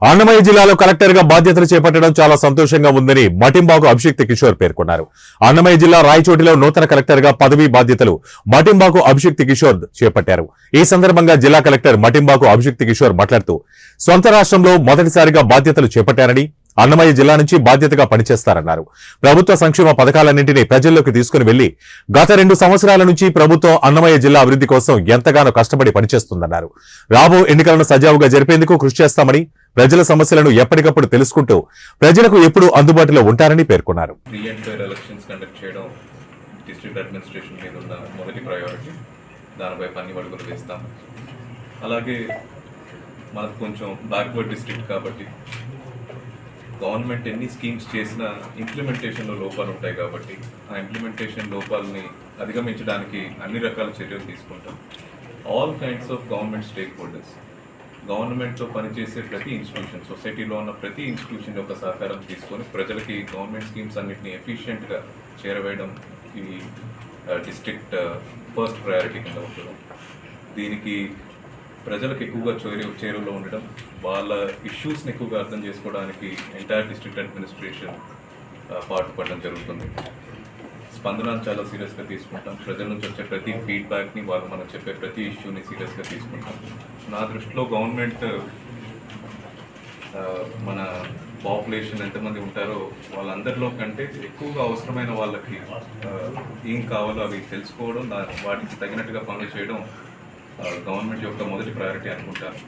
అన్నమయ్య జిల్లాలో కలెక్టర్ గా బాధ్యతలు చేపట్టడం చాలా సంతోషంగా ఉందని మటింబాకు అభిషిక్త్ కిషోర్ పేర్కొన్నారు. అన్నమయ్య జిల్లా రాయచోటిలో నూతన కలెక్టర్ గా పదవీ బాధ్యతలు మటింబాకు అభిషిక్త్ కిషోర్ చేపట్టారు. ఈ సందర్భంగా జిల్లా కలెక్టర్ మటింబాకు అభిషిక్త్ కిషోర్ మాట్లాడుతూ సొంత రాష్ట్రంలో మొదటిసారిగా బాధ్యతలు చేపట్టారని, అన్నమయ్య జిల్లా నుంచి బాధ్యతగా పనిచేస్తారన్నారు. ప్రభుత్వ సంక్షేమ పథకాలన్నింటినీ ప్రజల్లోకి తీసుకుని వెళ్లి గత 2 సంవత్సరాల నుంచి ప్రభుత్వం అన్నమయ్య జిల్లా అభివృద్ధి కోసం ఎంతగానో కష్టపడి పనిచేస్తుందన్నారు. రాబో ఎన్నికలను సజావుగా జరిపేందుకు కృషి చేస్తామని, ప్రజల సమస్యలను ఎప్పటికప్పుడు తెలుసుకుంటూ ప్రజలకు ఎప్పుడూ అందుబాటులో ఉంటారని పేర్కొన్నారు. అలాగే మనకు కొంచెం బ్యాక్వర్డ్ డిస్ట్రిక్ట్ కాబట్టి గవర్నమెంట్ ఎన్ని స్కీమ్స్ చేసినా ఇంప్లిమెంటేషన్లో లోపాలు ఉంటాయి కాబట్టి ఆ ఇంప్లిమెంటేషన్ లోపాలని అధిగమించడానికి అన్ని రకాల చర్యలు తీసుకుంటాం. All kinds of government stakeholders, గవర్నమెంట్తో పనిచేసే ప్రతి ఇన్స్టిట్యూషన్, సొసైటీలో ఉన్న ప్రతి ఇన్స్టిట్యూషన్ యొక్క సహకారం తీసుకొని ప్రజలకి గవర్నమెంట్ స్కీమ్స్ అన్నింటినీ ఎఫిషియెంట్గా చేరవేయడం ఈ డిస్ట్రిక్ట్ ఫస్ట్ ప్రయారిటీ కింద ఉంటుంది. దీనికి ప్రజలకు ఎక్కువగా చేరువలో ఉండడం, వాళ్ళ ఇష్యూస్ని ఎక్కువగా అర్థం చేసుకోవడానికి ఎంటైర్ డిస్ట్రిక్ట్ అడ్మినిస్ట్రేషన్ పాటుపడడం జరుగుతుంది. స్పందన చాలా సీరియస్గా తీసుకుంటాం. ప్రజల నుంచి వచ్చే ప్రతి ఫీడ్బ్యాక్ని, వాళ్ళు మనకు చెప్పే ప్రతి ఇష్యూని సీరియస్గా తీసుకుంటాం. నా దృష్టిలో గవర్నమెంట్ మన పాపులేషన్ ఎంతమంది ఉంటారో వాళ్ళందరిలో కంటే ఎక్కువగా అవసరమైన వాళ్ళకి ఏం కావాలో అవి తెలుసుకోవడం, వాటికి తగినట్టుగా పనులు చేయడం గవర్నమెంట్ యొక్క మొదటి ప్రయారిటీ అనుకుంటాను.